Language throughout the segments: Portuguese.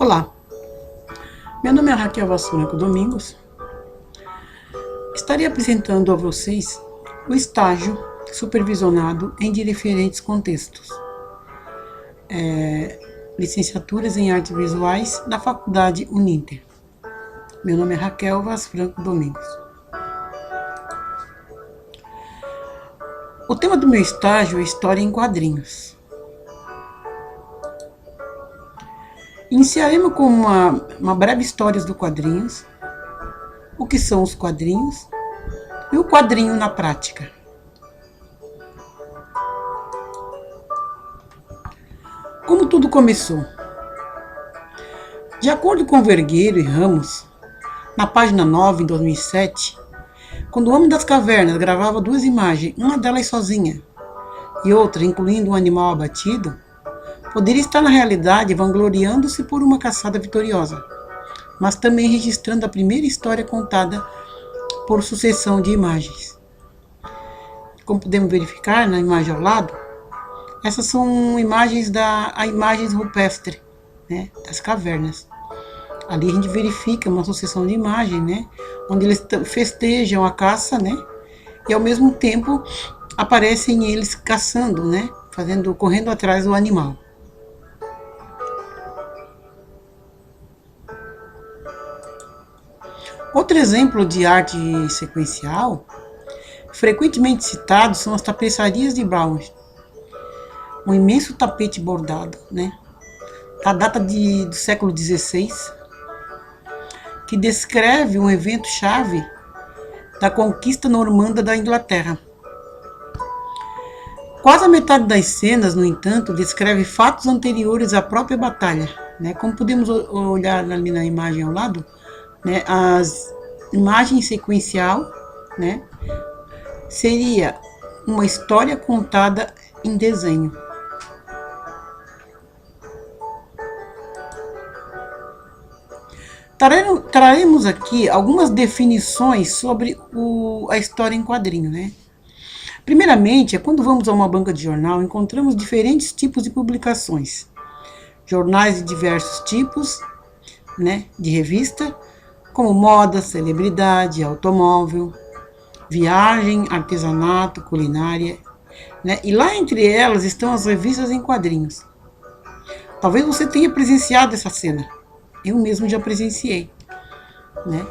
Olá, meu nome é Raquel Vassoura Domingos. Estarei apresentando a vocês o estágio supervisionado em diferentes contextos. Licenciaturas em Artes Visuais da Faculdade Uninter. Meu nome é Raquel Vassoura Domingos. O tema do meu estágio é História em Quadrinhos. Iniciaremos com uma breve história dos quadrinhos, o que são os quadrinhos e o quadrinho na prática. Como tudo começou? De acordo com Vergueiro e Ramos, na página 9, em 2007, quando o Homem das Cavernas gravava duas imagens, uma delas sozinha e outra incluindo um animal abatido, poderia estar na realidade vangloriando-se por uma caçada vitoriosa, mas também registrando a primeira história contada por sucessão de imagens. Como podemos verificar na imagem ao lado, essas são imagens imagens rupestres, né, das cavernas. Ali a gente verifica uma sucessão de imagens, né, onde eles festejam a caça, né, e ao mesmo tempo aparecem eles caçando, né, correndo atrás do animal. Outro exemplo de arte sequencial, frequentemente citado, são as tapeçarias de Brown. Um imenso tapete bordado, né? A data do século XVI, que descreve um evento-chave da conquista normanda da Inglaterra. Quase a metade das cenas, no entanto, descreve fatos anteriores à própria batalha, né? Como podemos olhar ali na imagem ao lado, né, as imagens sequencial, né, seria uma história contada em desenho. Traremos aqui algumas definições sobre a história em quadrinho, né? Primeiramente, quando vamos a uma banca de jornal, encontramos diferentes tipos de publicações. Jornais de diversos tipos, né, de revista, como moda, celebridade, automóvel, viagem, artesanato, culinária, né? E lá entre elas estão as revistas em quadrinhos. Talvez você tenha presenciado essa cena. Eu mesmo já presenciei, né?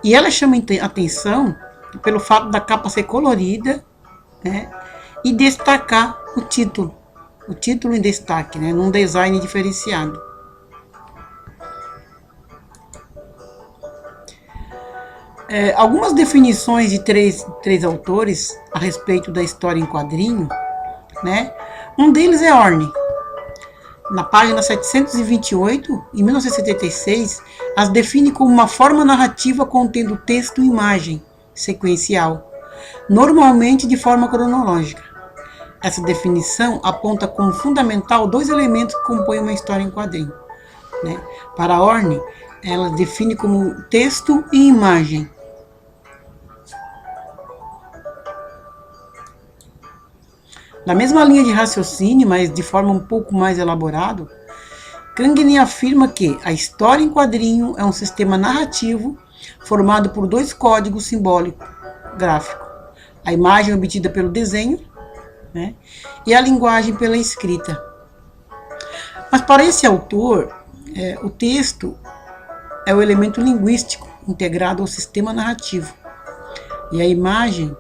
E ela chama atenção pelo fato da capa ser colorida, né? E destacar o título em destaque, né? Num design diferenciado. Algumas definições de três autores a respeito da história em quadrinho, né? Um deles é Orne. Na página 728, em 1976, as define como uma forma narrativa contendo texto e imagem sequencial, normalmente de forma cronológica. Essa definição aponta como fundamental dois elementos que compõem uma história em quadrinho, né? Para Orne, ela define como texto e imagem. Na mesma linha de raciocínio, mas de forma um pouco mais elaborado, Kangner afirma que a história em quadrinho é um sistema narrativo formado por dois códigos simbólicos gráficos: a imagem obtida pelo desenho, né, e a linguagem pela escrita. Mas para esse autor, o texto é o elemento linguístico integrado ao sistema narrativo, e a imagem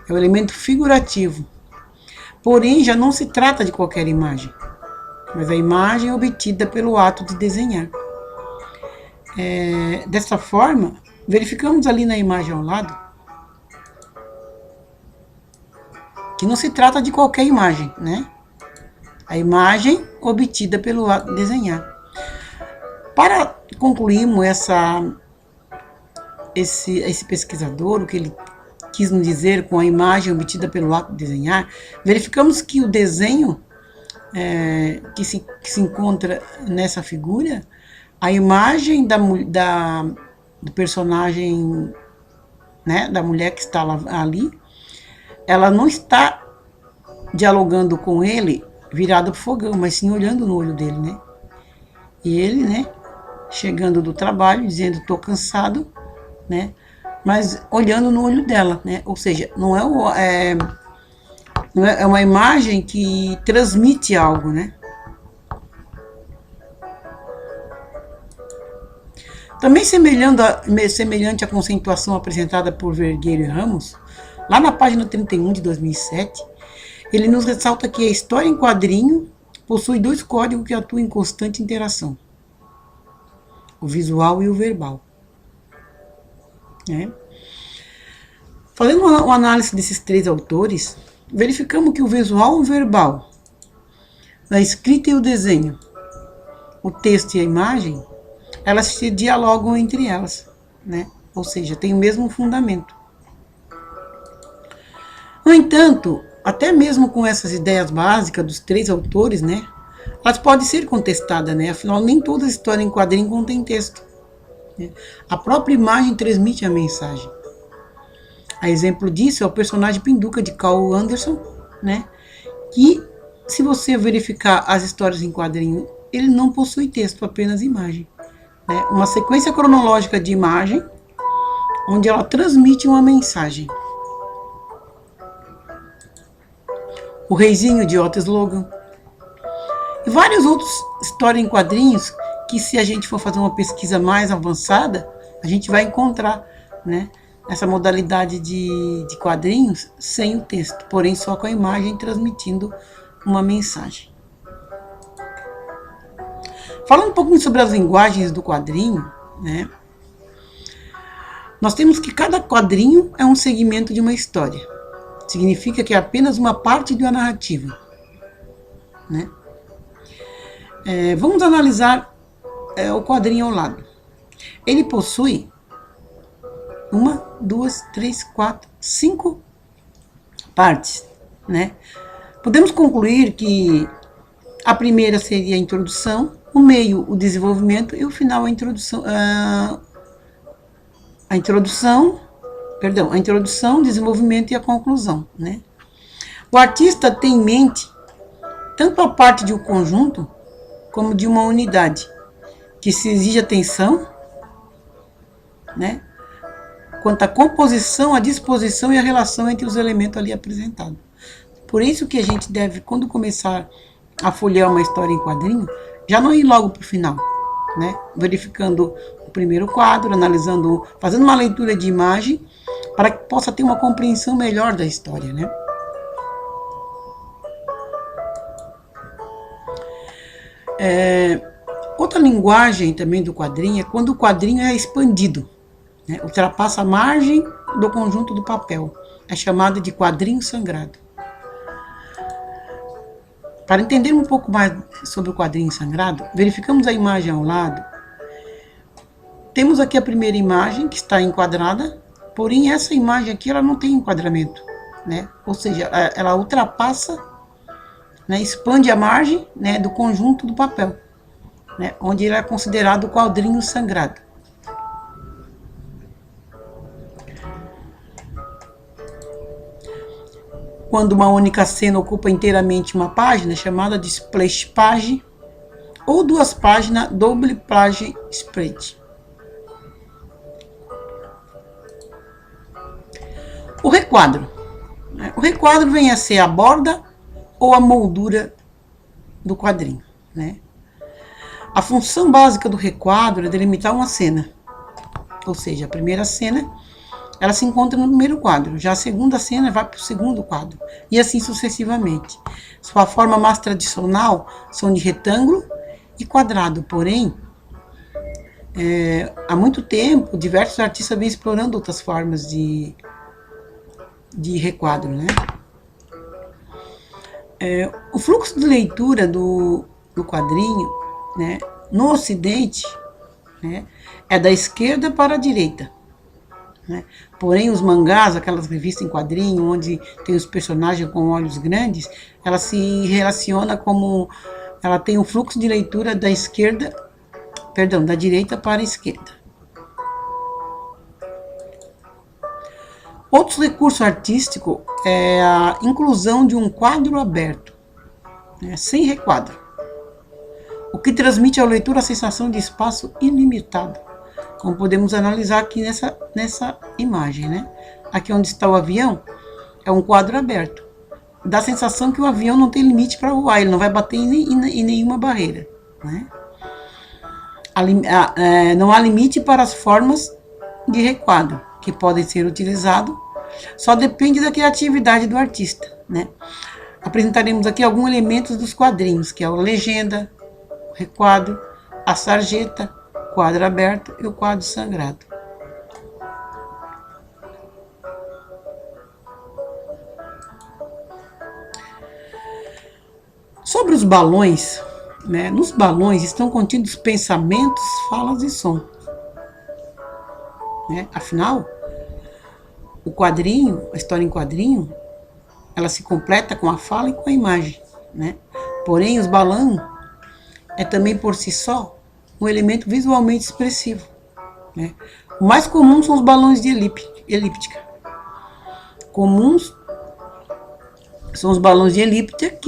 é o elemento figurativo. Porém, já não se trata de qualquer imagem, mas a imagem obtida pelo ato de desenhar. Dessa forma, verificamos ali na imagem ao lado que não se trata de qualquer imagem, né? A imagem obtida pelo ato de desenhar. Para concluirmos esse pesquisador, o que ele quis nos dizer com a imagem obtida pelo ato de desenhar, verificamos que o desenho que se encontra nessa figura, a imagem do personagem, né, da mulher que está ali, ela não está dialogando com ele virada para o fogão, mas sim olhando no olho dele, né? E ele, né, chegando do trabalho, dizendo tô cansado, né? Mas olhando no olho dela, né? Ou seja, não é uma imagem que transmite algo, né? Também semelhante à conceituação apresentada por Vergueiro e Ramos, lá na página 31 de 2007, ele nos ressalta que a história em quadrinho possui dois códigos que atuam em constante interação: o visual e o verbal. Né? Fazendo uma análise desses três autores, verificamos que o visual e o verbal, a escrita e o desenho, o texto e a imagem, elas se dialogam entre elas, né? Ou seja, tem o mesmo fundamento. No entanto, até mesmo com essas ideias básicas dos três autores, né, elas podem ser contestadas, né? Afinal, nem toda história em quadrinho contém texto. Né? A própria imagem transmite a mensagem. A exemplo disso é o personagem Pinduca de Carl Anderson, né? Que, se você verificar as histórias em quadrinho, ele não possui texto, apenas imagem. Né? Uma sequência cronológica de imagem, onde ela transmite uma mensagem. O Reizinho de Otis Logan. E vários outros histórias em quadrinhos que, se a gente for fazer uma pesquisa mais avançada, a gente vai encontrar, né, essa modalidade de quadrinhos sem o texto, porém só com a imagem transmitindo uma mensagem. Falando um pouquinho sobre as linguagens do quadrinho, né, nós temos que cada quadrinho é um segmento de uma história. Significa que é apenas uma parte de uma narrativa. Né? Vamos analisar o quadrinho ao lado. Ele possui 1, 2, 3, 4, 5 partes. Né? Podemos concluir que a primeira seria a introdução, o meio o desenvolvimento e o final a introdução, desenvolvimento e a conclusão. Né? O artista tem em mente tanto a parte de um conjunto como de uma unidade, que se exige atenção, né? Quanto à composição, a disposição e a relação entre os elementos ali apresentados. Por isso que a gente deve, quando começar a folhear uma história em quadrinho, já não ir logo para o final, né? Verificando o primeiro quadro, analisando, fazendo uma leitura de imagem, para que possa ter uma compreensão melhor da história, né? Outra linguagem também do quadrinho é quando o quadrinho é expandido, né? Ultrapassa a margem do conjunto do papel. É chamado de quadrinho sangrado. Para entender um pouco mais sobre o quadrinho sangrado, verificamos a imagem ao lado. Temos aqui a primeira imagem, que está enquadrada, porém essa imagem aqui ela não tem enquadramento, né? Ou seja, ela ultrapassa, né, expande a margem, né, do conjunto do papel, né, onde ele é considerado quadrinho sangrado. Quando uma única cena ocupa inteiramente uma página, é chamada de splash page, ou duas páginas, double page spread. O requadro. O requadro vem a ser a borda ou a moldura do quadrinho. Né? A função básica do requadro é delimitar uma cena. Ou seja, a primeira cena ela se encontra no primeiro quadro, já a segunda cena vai para o segundo quadro, e assim sucessivamente. Sua forma mais tradicional são de retângulo e quadrado, porém, há muito tempo, diversos artistas vêm explorando outras formas de requadro. Né? O fluxo de leitura do quadrinho, né, no Ocidente, né, é da esquerda para a direita. Né? Porém, os mangás, aquelas revistas em quadrinho, onde tem os personagens com olhos grandes, ela se relaciona como... Ela tem um fluxo de leitura da esquerda, perdão, da direita para a esquerda. Outro recurso artístico é a inclusão de um quadro aberto, né, sem requadro. o que transmite ao leitor a sensação de espaço ilimitado, como podemos analisar aqui nessa imagem, né? Aqui onde está o avião, é um quadro aberto. Dá a sensação que o avião não tem limite para voar, ele não vai bater em nenhuma barreira, né? Não há limite para as formas de requadro que podem ser utilizados, só depende da criatividade do artista, né? Apresentaremos aqui alguns elementos dos quadrinhos, que é a legenda, o requadro, a sarjeta, o quadro aberto e o quadro sangrado. Sobre os balões, né? Nos balões estão contidos pensamentos, falas e som, né? Afinal, o quadrinho, a história em quadrinho, ela se completa com a fala e com a imagem, né? Porém, os balões é também por si só um elemento visualmente expressivo, né? O mais comum são os balões de elíptica. Comuns são os balões de elíptica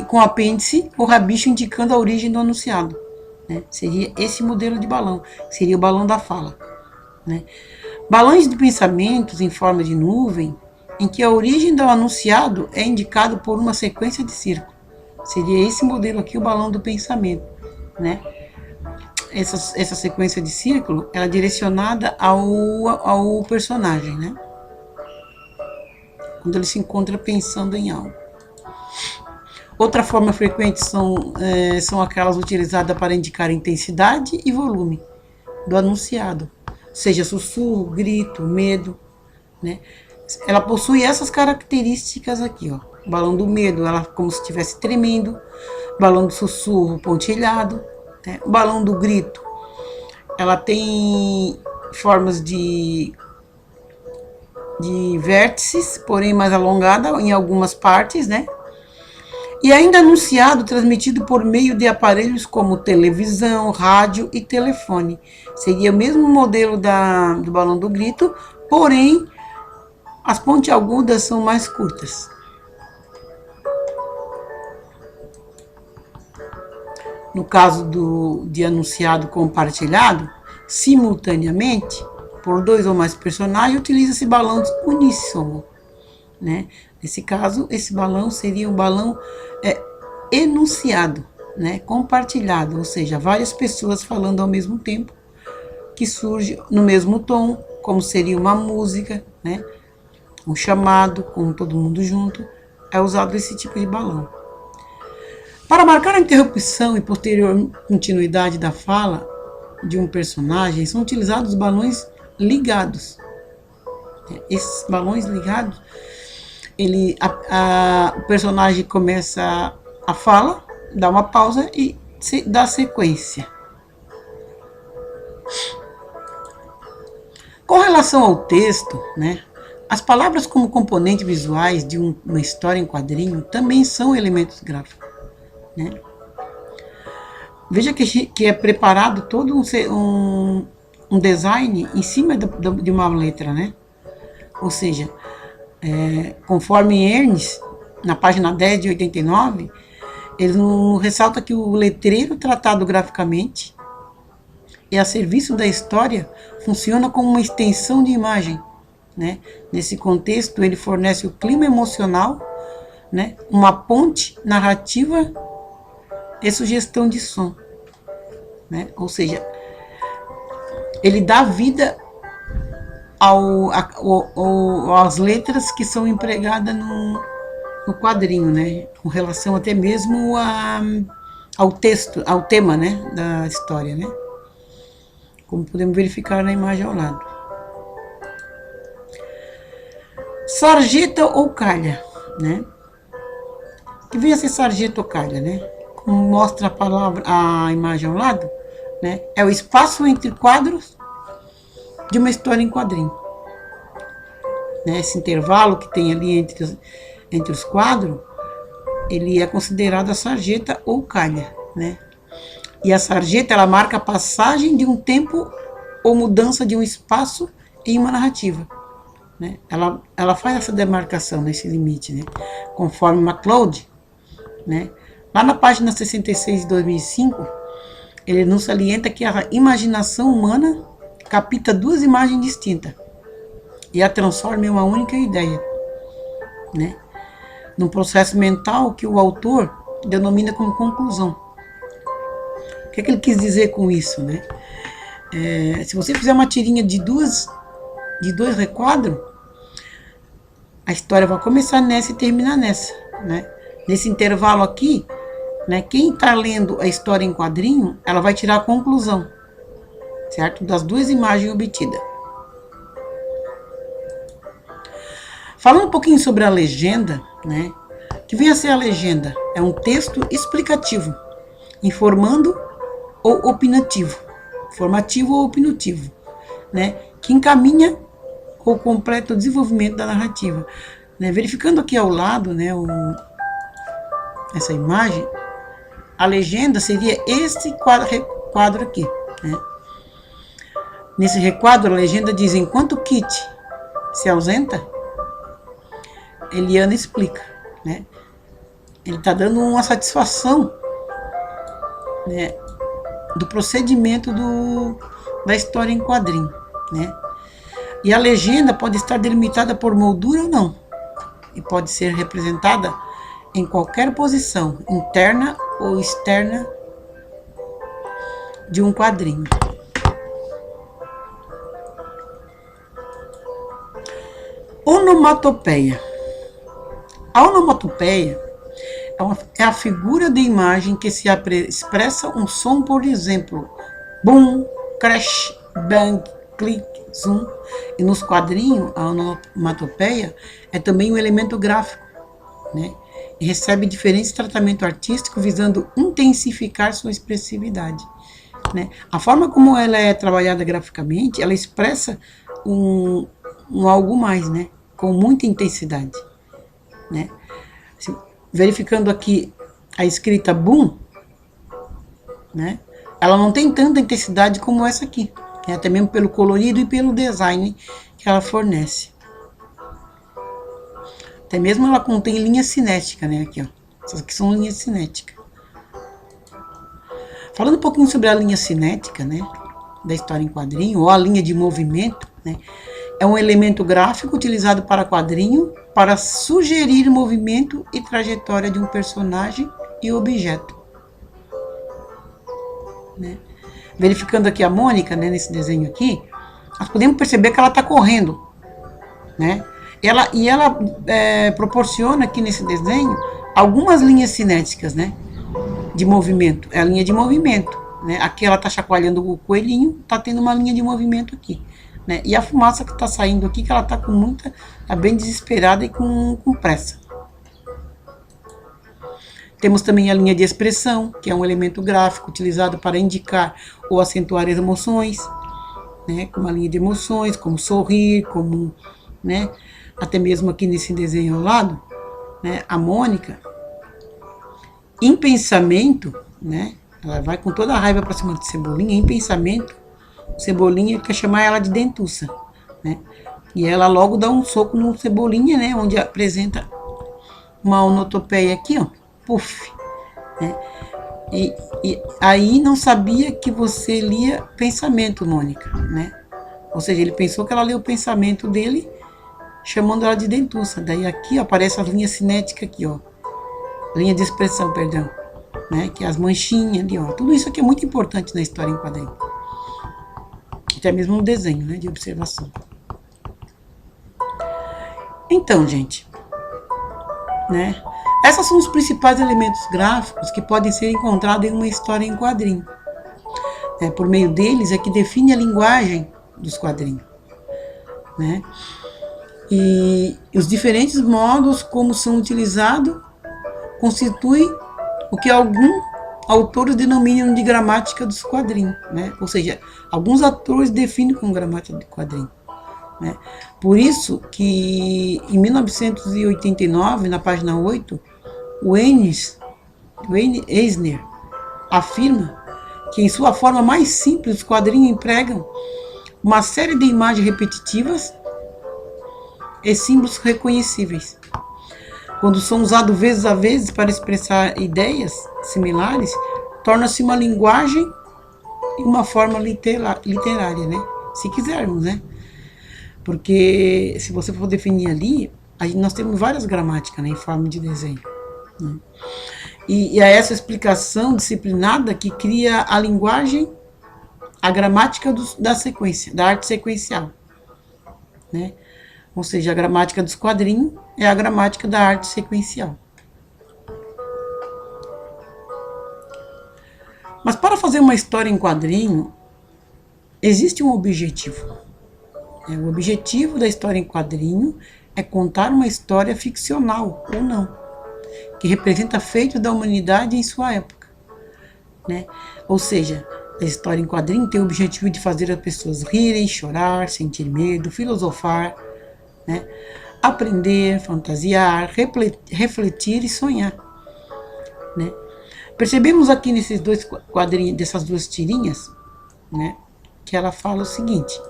com apêndice ou rabicho indicando a origem do anunciado, né? Seria esse modelo de balão, seria o balão da fala, né? Balões de pensamentos em forma de nuvem, em que a origem do anunciado é indicado por uma sequência de círculos. Seria esse modelo aqui, o balão do pensamento, né? Essa sequência de círculo, ela é direcionada ao personagem, né? Quando ele se encontra pensando em algo. Outra forma frequente são aquelas utilizadas para indicar intensidade e volume do anunciado, seja sussurro, grito, medo, né? Ela possui essas características aqui, ó. O balão do medo, ela como se estivesse tremendo. Balão do sussurro, pontilhado, né? O balão do grito, ela tem formas de vértices, porém mais alongada em algumas partes, né? E ainda anunciado, transmitido por meio de aparelhos como televisão, rádio e telefone. Seria o mesmo modelo do balão do grito, porém as pontiagudas são mais curtas. No caso de anunciado compartilhado, simultaneamente, por 2 ou mais personagens, utiliza-se balão uníssono, né? Nesse caso, esse balão seria um balão enunciado, né? Compartilhado, ou seja, várias pessoas falando ao mesmo tempo, que surge no mesmo tom, como seria uma música, né? Um chamado, com todo mundo junto, é usado esse tipo de balão. Para marcar a interrupção e posterior continuidade da fala de um personagem, são utilizados balões ligados. Esses balões ligados, o personagem começa a fala, dá uma pausa e dá sequência. Com relação ao texto, né, as palavras como componentes visuais de uma história em quadrinho também são elementos gráficos, né? Veja que é preparado todo um design em cima de uma letra, né? Ou seja, conforme Ernst, na página 10 de 89, ele ressalta que o letreiro tratado graficamente e a serviço da história funciona como uma extensão de imagem, né? Nesse contexto, ele fornece o clima emocional, né? Uma ponte narrativa e sugestão de som, né? Ou seja, ele dá vida às letras que são empregadas no quadrinho, né? Com relação até mesmo ao texto, ao tema, né? Da história, né? Como podemos verificar na imagem ao lado. Sarjeta ou calha, né? Que vem a ser sarjeta ou calha, né? Como mostra a imagem ao lado, né? É o espaço entre quadros de uma história em quadrinho, né? Esse intervalo que tem ali entre os quadros, ele é considerado a sarjeta ou calha, né? E a sarjeta, ela marca a passagem de um tempo ou mudança de um espaço em uma narrativa, né? Ela faz essa demarcação nesse limite, né? Conforme MacLeod, né? Lá na página 66 de 2005, ele nos salienta que a imaginação humana capta duas imagens distintas e a transforma em uma única ideia, né? Num processo mental que o autor denomina como conclusão. O que é que ele quis dizer com isso, né? Se você fizer uma tirinha de dois requadros, a história vai começar nessa e terminar nessa, né? Nesse intervalo aqui, né, quem está lendo a história em quadrinho, ela vai tirar a conclusão, certo? Das duas imagens obtidas. Falando um pouquinho sobre a legenda, né? O que vem a ser a legenda? É um texto explicativo, informando ou opinativo, formativo ou opinativo, né? Que encaminha ou completa o desenvolvimento da narrativa, né? Verificando aqui ao lado, né, essa imagem, a legenda seria este requadro aqui, né? Nesse requadro, a legenda diz: enquanto Kit se ausenta, Eliana explica, né? Ele está dando uma satisfação, né, do procedimento da história em quadrinho, né? E a legenda pode estar delimitada por moldura ou não, e pode ser representada em qualquer posição, interna ou externa, de um quadrinho. Onomatopeia. A onomatopeia é a figura de imagem que se expressa um som, por exemplo, boom, crash, bang, click, zoom. E nos quadrinhos, a onomatopeia é também um elemento gráfico, né? E recebe diferentes tratamentos artísticos visando intensificar sua expressividade, né? A forma como ela é trabalhada graficamente, ela expressa um algo mais, né? Com muita intensidade, né? Verificando aqui a escrita boom, né? Ela não tem tanta intensidade como essa aqui, né? Até mesmo pelo colorido e pelo design que ela fornece. Até mesmo ela contém linha cinética, né? Aqui, ó. Essas aqui são linhas cinéticas. Falando um pouquinho sobre a linha cinética, né, da história em quadrinho, ou a linha de movimento, né, é um elemento gráfico utilizado para quadrinho para sugerir movimento e trajetória de um personagem e objeto, né? Verificando aqui a Mônica, né, nesse desenho aqui, nós podemos perceber que ela está correndo, né? E ela proporciona aqui nesse desenho algumas linhas cinéticas, né, de movimento. É a linha de movimento, né? Aqui ela está chacoalhando o coelhinho, está tendo uma linha de movimento aqui, né? E a fumaça que está saindo aqui, que ela está com muita, está bem desesperada e com pressa. Temos também a linha de expressão, que é um elemento gráfico utilizado para indicar ou acentuar as emoções, né? Como a linha de emoções, como sorrir, como, né? Até mesmo aqui nesse desenho ao lado, né? A Mônica, em pensamento, né? Ela vai com toda a raiva para cima de Cebolinha. Em pensamento, Cebolinha quer chamar ela de dentuça, né? E ela logo dá um soco no Cebolinha, né? Onde apresenta uma onomatopeia aqui, ó, puff, né? E aí não sabia que você lia pensamento, Mônica, né? Ou seja, ele pensou que ela leu o pensamento dele, chamando ela de dentuça. Daí aqui ó, aparece a linha cinética aqui, ó. Linha de expressão, perdão, né? Que é as manchinhas ali, ó. Tudo isso aqui é muito importante na história em quadrinho. Até mesmo no desenho, né? De observação. Então, gente, né? Esses são os principais elementos gráficos que podem ser encontrados em uma história em quadrinho. Por meio deles é que define a linguagem dos quadrinhos, né? E os diferentes modos como são utilizados constitui o que alguns autores denominam de gramática dos quadrinhos, né? Ou seja, alguns autores definem como gramática de quadrinho, né? Por isso que em 1989, na página 8, o Wayne Eisner afirma que em sua forma mais simples os quadrinhos empregam uma série de imagens repetitivas e símbolos reconhecíveis. quando são usados vezes a vezes para expressar ideias similares, torna-se uma linguagem e uma forma literária, né? Se quisermos, né? Porque se você for definir ali, nós temos várias gramáticas, né, em forma de desenho. Né? E é essa explicação disciplinada que cria a linguagem, a gramática da sequência, da arte sequencial. Né? Ou seja, a gramática dos quadrinhos é a gramática da arte sequencial. Mas para fazer uma história em quadrinho, existe um objetivo. O objetivo da história em quadrinho é contar uma história ficcional, ou não, que representa feitos da humanidade em sua época. Né? Ou seja, a história em quadrinho tem o objetivo de fazer as pessoas rirem, chorar, sentir medo, filosofar, né? Aprender, fantasiar, refletir e sonhar. Né? Percebemos aqui nesses dois quadrinhos, dessas duas tirinhas, né, que ela fala o seguinte: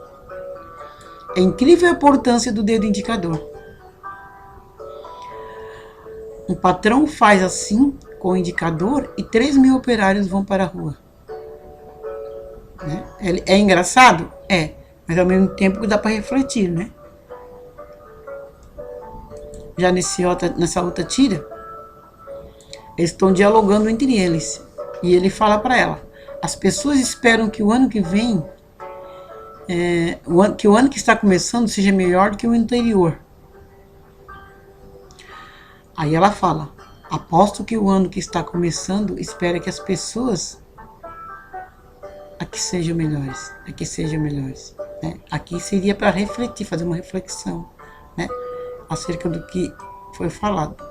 é incrível a importância do dedo indicador. Um patrão faz assim com o indicador e 3.000 operários vão para a rua. Né? É engraçado? É, mas ao mesmo tempo dá para refletir, né? Já nessa outra tira, eles estão dialogando entre eles. E ele fala para ela: as pessoas esperam que o ano que vem, que o ano que está começando seja melhor do que o anterior. Aí ela fala: aposto que o ano que está começando espera que as pessoas aqui sejam melhores. Né? Aqui seria para refletir, fazer uma reflexão, né, acerca do que foi falado.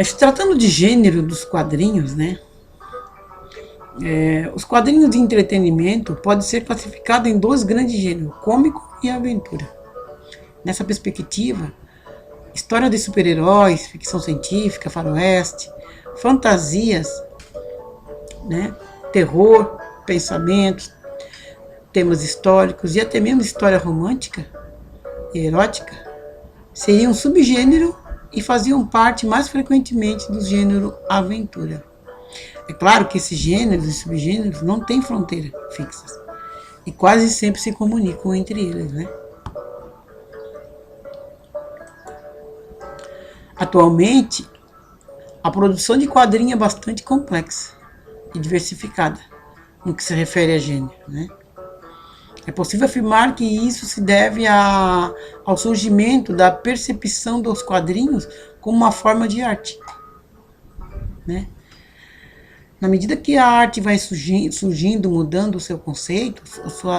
Se tratando de gênero dos quadrinhos, né? Os quadrinhos de entretenimento podem ser classificados em dois grandes gêneros, cômico e aventura. Nessa perspectiva, história de super-heróis, ficção científica, faroeste, fantasias, né? Terror, pensamentos, temas históricos e até mesmo história romântica e erótica seriam um subgênero e faziam parte mais frequentemente do gênero aventura. É claro que esses gêneros e subgêneros não têm fronteiras fixas e quase sempre se comunicam entre eles, né? Atualmente, a produção de quadrinhos é bastante complexa e diversificada no que se refere a gênero, né? É possível afirmar que isso se deve ao surgimento da percepção dos quadrinhos como uma forma de arte, né? Na medida que a arte vai surgindo, mudando o seu conceito,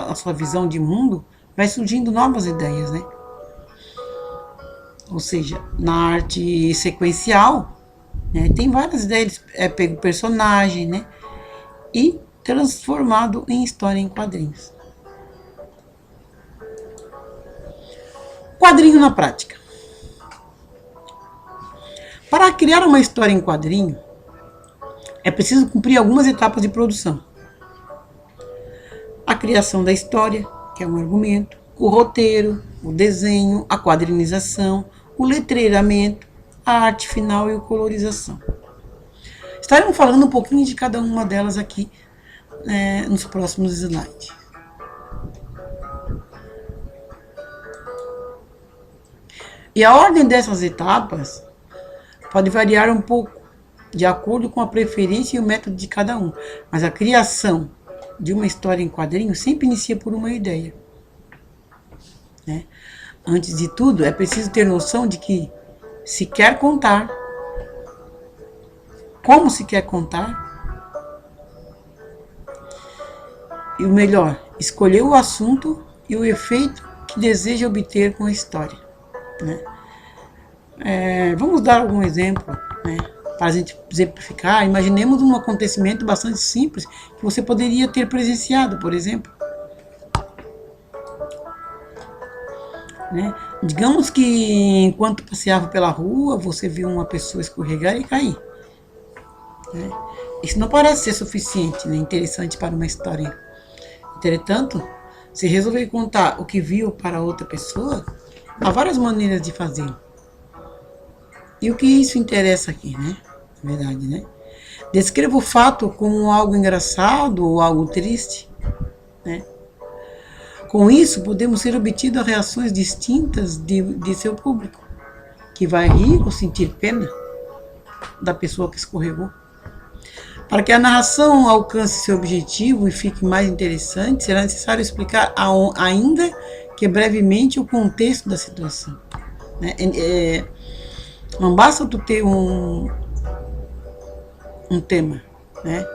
a sua visão de mundo, vai surgindo novas ideias, né? Ou seja, na arte sequencial, né, tem várias ideias, pego personagem, né, e transformado em história em quadrinhos. Quadrinho na prática. Para criar uma história em quadrinho, é preciso cumprir algumas etapas de produção. A criação da história, que é um argumento, o roteiro, o desenho, a quadrinização, o letreiramento, a arte final e a colorização. Estaremos falando um pouquinho de cada uma delas aqui nos próximos slides. E a ordem dessas etapas pode variar um pouco, de acordo com a preferência e o método de cada um. Mas a criação de uma história em quadrinho sempre inicia por uma ideia. Né? Antes de tudo, é preciso ter noção de que se quer contar, como se quer contar, e o melhor, escolher o assunto e o efeito que deseja obter com a história. Né? Vamos dar algum exemplo, né, para a gente exemplificar. Imaginemos um acontecimento bastante simples que você poderia ter presenciado, por exemplo. Né? Digamos que enquanto passeava pela rua, você viu uma pessoa escorregar e cair. né? Isso não parece ser suficiente, né, interessante para uma história. Entretanto, se resolver contar o que viu para outra pessoa, há várias maneiras de fazer. E o que isso interessa aqui, né? Na verdade, né? Descreva o fato como algo engraçado ou algo triste, né? Com isso, podemos ser obtidas reações distintas de seu público, que vai rir ou sentir pena da pessoa que escorregou. Para que a narração alcance seu objetivo e fique mais interessante, será necessário explicar ainda que brevemente o contexto da situação. Né? Não basta tu ter um tema, né?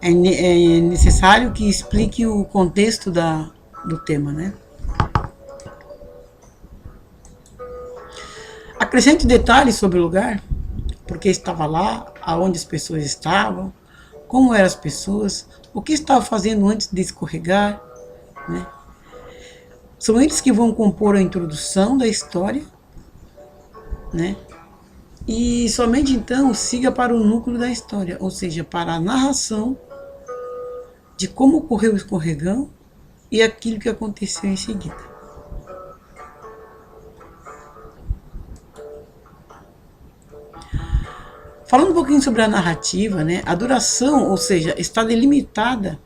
É necessário que explique o contexto do tema, né? Acrescente detalhes sobre o lugar, porque estava lá, aonde as pessoas estavam, como eram as pessoas, o que estava fazendo antes de escorregar, né? São eles que vão compor a introdução da história, né? E somente então siga para o núcleo da história, ou seja, para a narração de como ocorreu o escorregão e aquilo que aconteceu em seguida. Falando um pouquinho sobre a narrativa, né? A duração, ou seja, está delimitada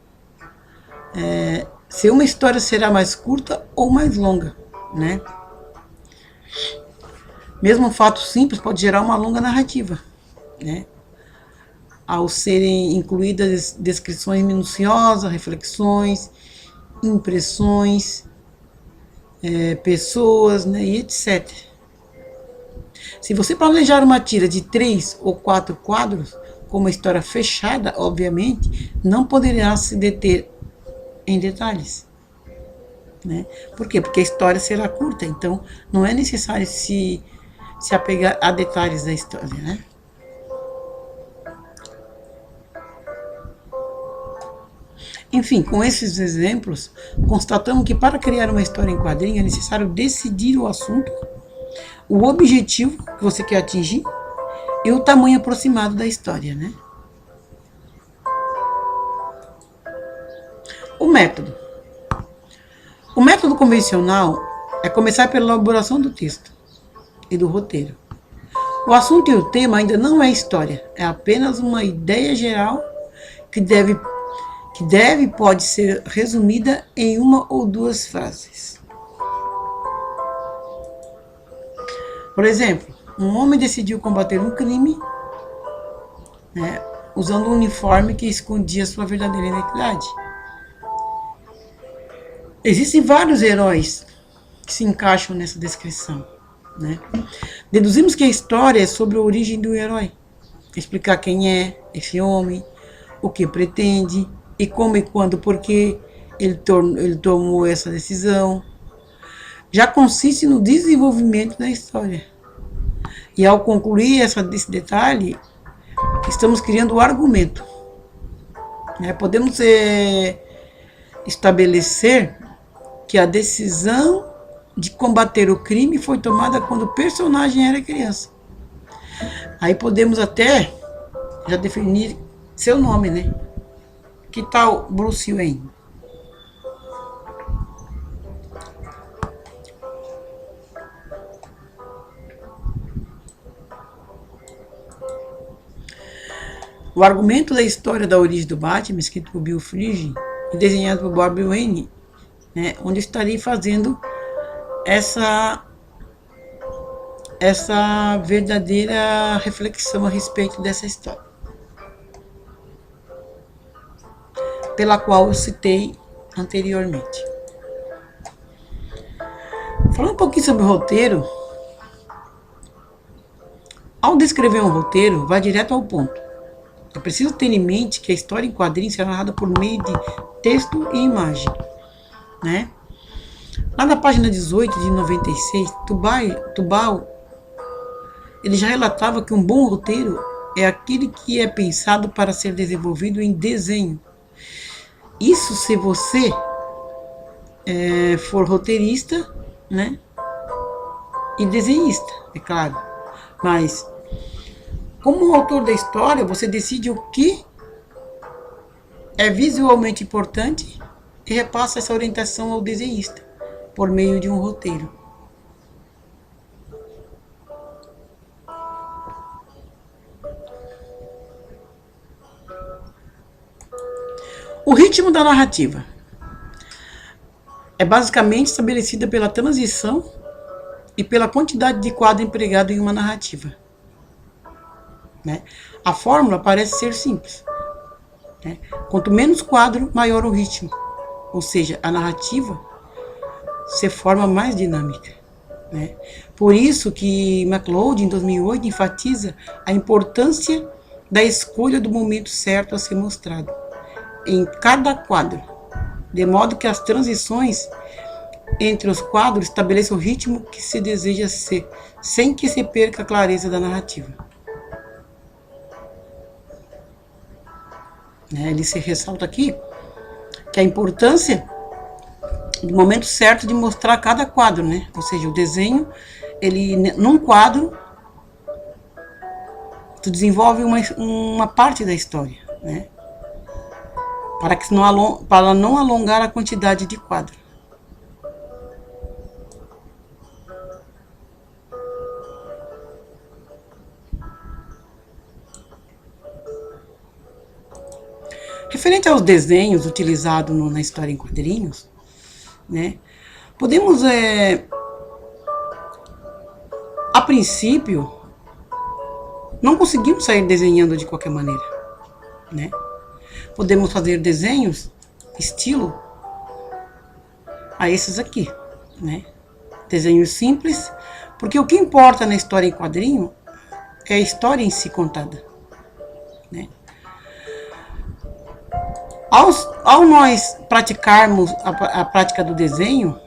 se uma história será mais curta ou mais longa, né? Mesmo um fato simples pode gerar uma longa narrativa, né? Ao serem incluídas descrições minuciosas, reflexões, impressões, pessoas, né, e etc. Se você planejar uma tira de 3 ou 4 quadros, com uma história fechada, obviamente, não poderá se deter em detalhes. Né? Por quê? Porque a história será curta, então não é necessário se apegar a detalhes da história. Né? Enfim, com esses exemplos, constatamos que para criar uma história em quadrinho é necessário decidir o assunto, o objetivo que você quer atingir e o tamanho aproximado da história, né? O método. O método convencional é começar pela elaboração do texto e do roteiro. O assunto e o tema ainda não é história, é apenas uma ideia geral que pode ser resumida em uma ou duas frases. Por exemplo, um homem decidiu combater um crime, né, usando um uniforme que escondia sua verdadeira identidade. Existem vários heróis que se encaixam nessa descrição. Né? Deduzimos que a história é sobre a origem do herói, explicar quem é esse homem, o que pretende, e como e quando, porque ele tomou essa decisão. Já consiste no desenvolvimento da história. E ao concluir esse detalhe, estamos criando o argumento. Né? Podemos estabelecer que a decisão de combater o crime foi tomada quando o personagem era criança. Aí podemos até já definir seu nome, né? Que tal Bruce Wayne? O argumento da história da origem do Batman, escrito por Bill Finger e desenhado por Bob Wayne, né, onde estarei fazendo essa verdadeira reflexão a respeito dessa história, pela qual eu citei anteriormente. Falando um pouquinho sobre o roteiro, ao descrever um roteiro, vai direto ao ponto. É preciso ter em mente que a história em quadrinhos será narrada por meio de texto e imagem, né? Lá na página 18 de 96, Tubal, ele já relatava que um bom roteiro é aquele que é pensado para ser desenvolvido em desenho. Isso se você for roteirista, né? E desenhista, é claro. Mas Como autor da história, você decide o que é visualmente importante e repassa essa orientação ao desenhista, por meio de um roteiro. O ritmo da narrativa é basicamente estabelecida pela transição e pela quantidade de quadro empregado em uma narrativa. Né? A fórmula parece ser simples. Né? Quanto menos quadro, maior o ritmo. Ou seja, a narrativa se forma mais dinâmica. Né? Por isso que MacLeod, em 2008, enfatiza a importância da escolha do momento certo a ser mostrado em cada quadro, de modo que as transições entre os quadros estabeleçam o ritmo que se deseja ser, sem que se perca a clareza da narrativa. Ele se ressalta aqui que a importância do momento certo de mostrar cada quadro, né? Ou seja, o desenho, ele num quadro, tu desenvolve uma parte da história, né? Para não alongar a quantidade de quadro. Referente aos desenhos utilizados na história em quadrinhos, né, podemos, a princípio, não conseguimos sair desenhando de qualquer maneira, né? Podemos fazer desenhos estilo a esses aqui, né? Desenhos simples, porque o que importa na história em quadrinho é a história em si contada, né? Ao nós praticarmos a prática do desenho,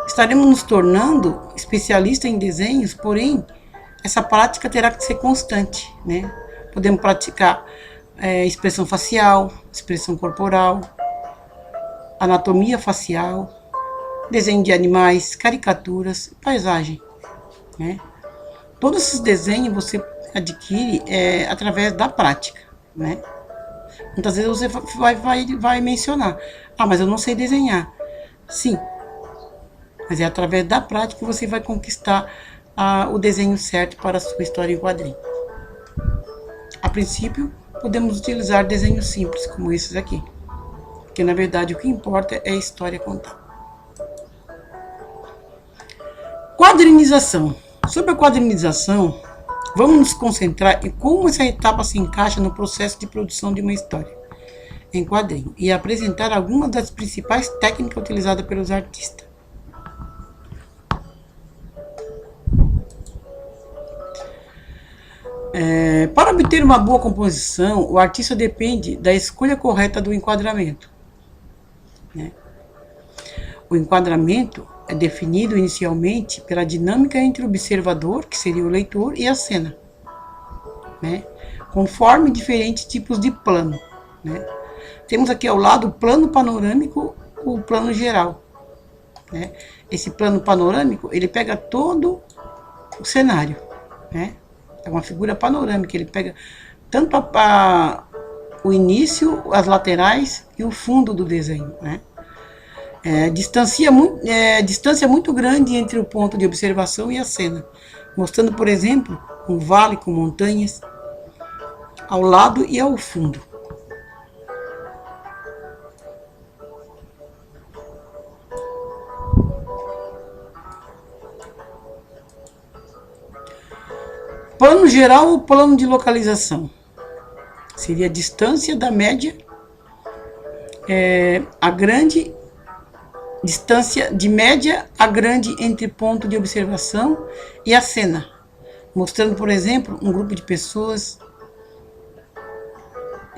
estaremos nos tornando especialistas em desenhos, porém, essa prática terá que ser constante, né? Podemos praticar expressão facial, expressão corporal, anatomia facial, desenho de animais, caricaturas, paisagem, né? Todos esses desenhos você adquire através da prática, né? Muitas vezes você vai mencionar, mas eu não sei desenhar. Sim, mas é através da prática que você vai conquistar o desenho certo para a sua história em quadrinho. A princípio, podemos utilizar desenhos simples, como esses aqui, porque na verdade o que importa é a história contada. Quadrinização. Sobre a quadrinização, vamos nos concentrar em como essa etapa se encaixa no processo de produção de uma história em quadrinho e apresentar algumas das principais técnicas utilizadas pelos artistas. Para obter uma boa composição, o artista depende da escolha correta do enquadramento, né? O enquadramento é definido inicialmente pela dinâmica entre o observador, que seria o leitor, e a cena, né? Conforme diferentes tipos de plano, né? Temos aqui ao lado o plano panorâmico, o plano geral, né? Esse plano panorâmico, ele pega todo o cenário, né? É uma figura panorâmica, ele pega tanto o início, as laterais e o fundo do desenho, né? Distância muito grande entre o ponto de observação e a cena, mostrando, por exemplo, um vale com montanhas ao lado e ao fundo. Plano geral ou plano de localização? Seria a distância da média, a grande distância de média a grande entre ponto de observação e a cena, mostrando, por exemplo, um grupo de pessoas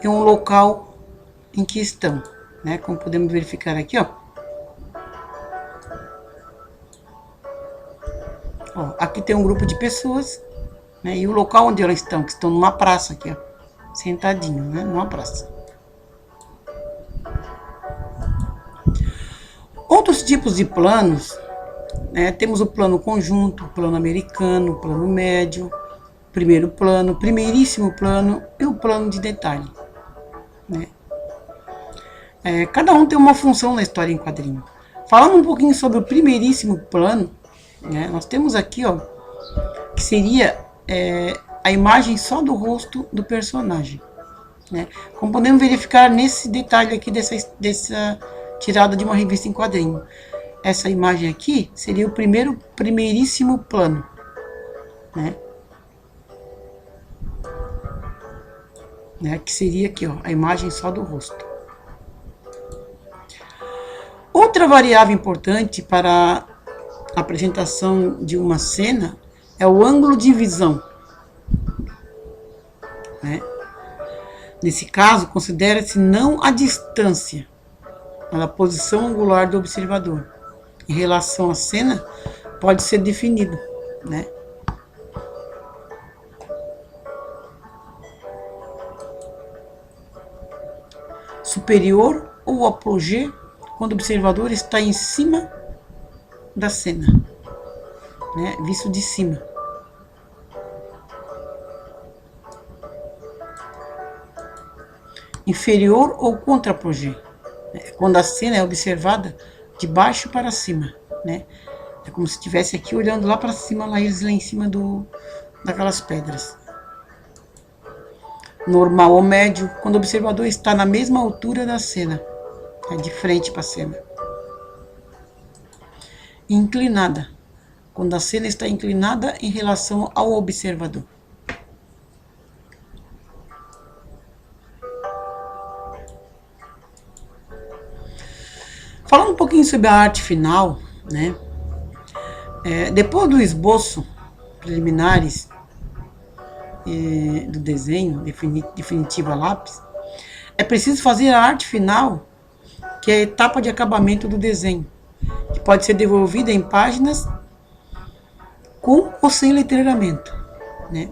em um local em que estão, né? Como podemos verificar aqui, ó. Aqui tem um grupo de pessoas, né? E o local onde elas estão, que estão numa praça aqui, ó, sentadinho, né? Numa praça. Outros tipos de planos, né? Temos o plano conjunto, o plano americano, o plano médio, primeiro plano, primeiríssimo plano e o plano de detalhe, né? Cada um tem uma função na história em quadrinho. Falando um pouquinho sobre o primeiríssimo plano, né, nós temos aqui, ó, que seria a imagem só do rosto do personagem, né? Como podemos verificar nesse detalhe aqui dessa tirada de uma revista em quadrinho. Essa imagem aqui seria o primeiríssimo plano, né? Que seria aqui, ó, a imagem só do rosto. Outra variável importante para a apresentação de uma cena é o ângulo de visão, né? Nesse caso, considera-se não a distância, mas a posição angular do observador em relação à cena pode ser definido, né? Superior ou apogeu, quando o observador está em cima da cena, né? Visto de cima. Inferior ou contra-apogeu, né? Quando a cena é observada de baixo para cima, né? É como se estivesse aqui olhando lá para cima, lá eles lá em cima daquelas pedras. Normal ou médio, quando o observador está na mesma altura da cena, de frente para a cena. Inclinada, quando a cena está inclinada em relação ao observador. Falando um pouquinho sobre a arte final, né? Depois do esboço preliminares do desenho definitivo a lápis, é preciso fazer a arte final, que é a etapa de acabamento do desenho, que pode ser devolvida em páginas com ou sem letreiramento, né?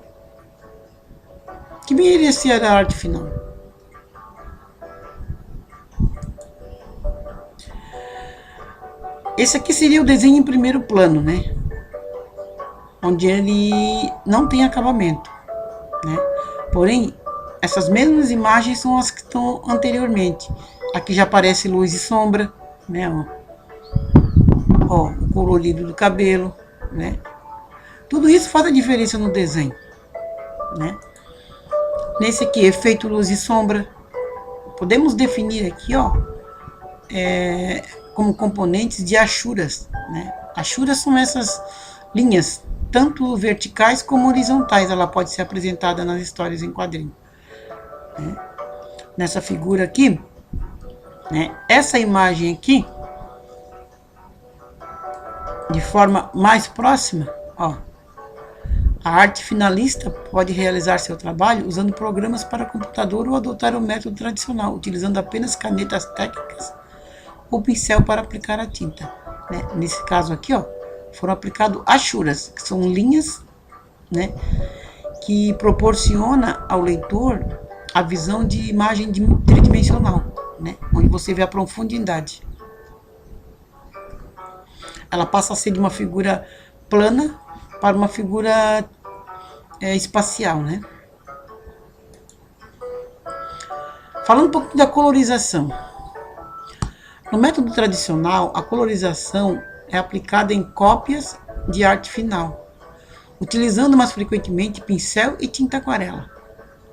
Que viria ser a arte final. Esse aqui seria o desenho em primeiro plano, né? Onde ele não tem acabamento, né? Porém, essas mesmas imagens são as que estão anteriormente. Aqui já aparece luz e sombra, né? Ó, o colorido do cabelo, né? Tudo isso faz a diferença no desenho, né? Nesse aqui, efeito luz e sombra, podemos definir aqui, ó, como componentes de achuras, né? Achuras são essas linhas, tanto verticais como horizontais. Ela pode ser apresentada nas histórias em quadrinho, né? Nessa figura aqui, né? Essa imagem aqui, de forma mais próxima, ó, a arte finalista pode realizar seu trabalho usando programas para computador ou adotar o método tradicional, utilizando apenas canetas técnicas ou pincel para aplicar a tinta, né? Nesse caso aqui, ó, foram aplicados achuras, que são linhas, né, que proporciona ao leitor a visão de imagem tridimensional, né, onde você vê a profundidade. Ela passa a ser de uma figura plana para uma figura espacial, né? Falando um pouco da colorização. No método tradicional, a colorização é aplicada em cópias de arte final, utilizando mais frequentemente pincel e tinta aquarela,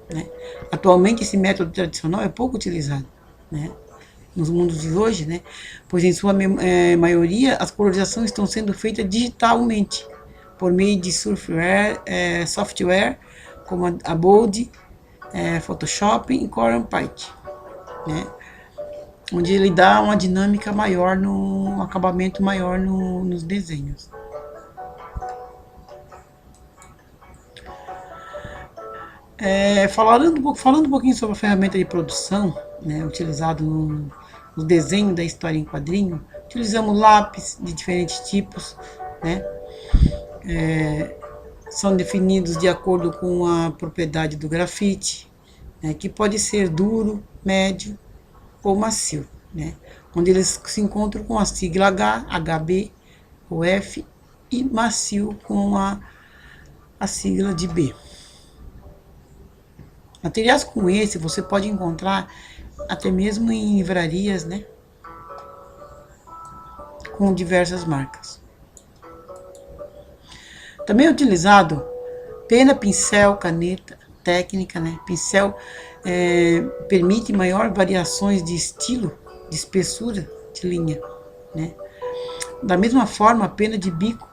né? Atualmente, esse método tradicional é pouco utilizado, né, nos mundos de hoje, né, pois em sua maioria as colorizações estão sendo feitas digitalmente, por meio de software como a Adobe, Photoshop e Corel-Paint, né, onde ele dá uma dinâmica maior, um acabamento maior nos desenhos. Falando um pouquinho sobre a ferramenta de produção, né, utilizado no desenho da história em quadrinho, utilizamos lápis de diferentes tipos, né, são definidos de acordo com a propriedade do grafite, né, que pode ser duro, médio ou macio, né, onde eles se encontram com a sigla H, HB ou F, e macio com a sigla de B. Materiais como esse você pode encontrar até mesmo em livrarias, né? Com diversas marcas. Também é utilizado pena, pincel, caneta, técnica, né? Pincel permite maior variações de estilo, de espessura de linha, né? Da mesma forma, a pena de bico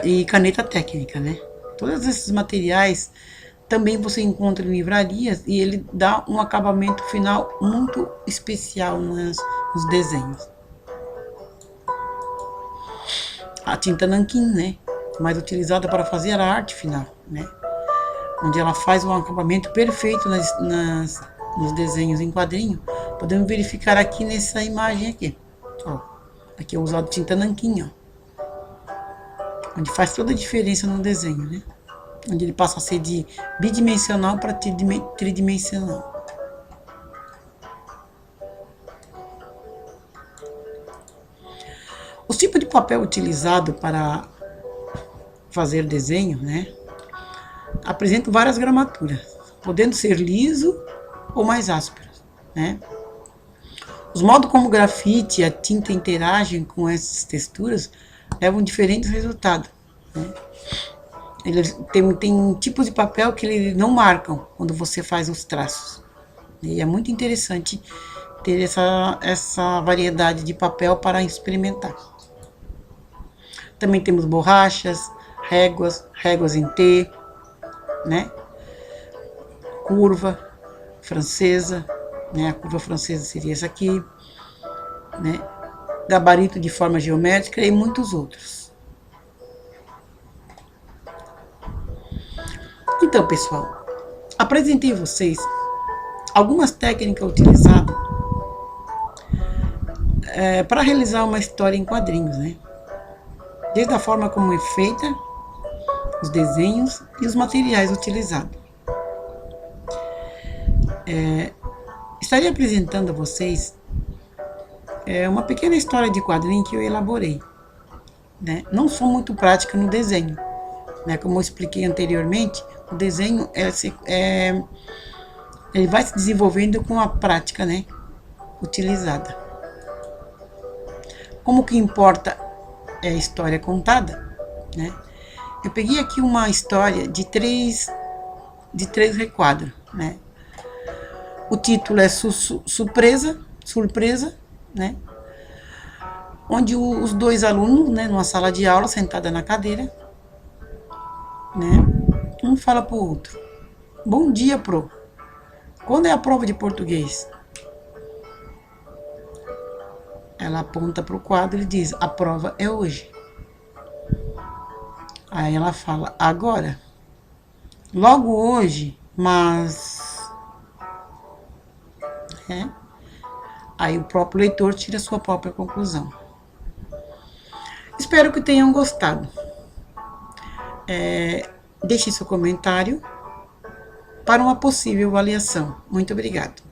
e caneta técnica, né? Todos esses materiais também você encontra em livrarias e ele dá um acabamento final muito especial nos desenhos. A tinta nanquim, né? Mais utilizada para fazer a arte final, né? Onde ela faz um acabamento perfeito nos desenhos em quadrinho. Podemos verificar aqui nessa imagem aqui. Ó, aqui é usado tinta nanquim, ó. Onde faz toda a diferença no desenho, né? Onde ele passa a ser de bidimensional para tridimensional. Os tipos de papel utilizado para fazer desenho, né, apresentam várias gramaturas, podendo ser liso ou mais áspero, né. Os modos como o grafite e a tinta interagem com essas texturas levam diferentes resultados, né. Eles tem tipos de papel que eles não marcam quando você faz os traços. E é muito interessante ter essa variedade de papel para experimentar. Também temos borrachas, réguas em T, né? Curva francesa, né? A curva francesa seria essa aqui, né? Gabarito de forma geométrica e muitos outros. Então, pessoal, apresentei a vocês algumas técnicas utilizadas para realizar uma história em quadrinhos, né? Desde a forma como é feita, os desenhos e os materiais utilizados. Estarei apresentando a vocês uma pequena história de quadrinho que eu elaborei, né? Não sou muito prática no desenho, né? Como eu expliquei anteriormente, o desenho ele vai se desenvolvendo com a prática, né, utilizada. Como que importa é a história contada, né? Eu peguei aqui uma história de três requadros, né? O título é Surpresa, né? Onde os dois alunos, né, numa sala de aula, sentada na cadeira, né? Um fala pro outro: Bom dia, pro. Quando é a prova de português? Ela aponta pro quadro e diz: A prova é hoje. Aí ela fala: Agora? Logo hoje, mas... Aí o próprio leitor tira a sua própria conclusão. Espero que tenham gostado. Deixe seu comentário para uma possível avaliação. Muito obrigado.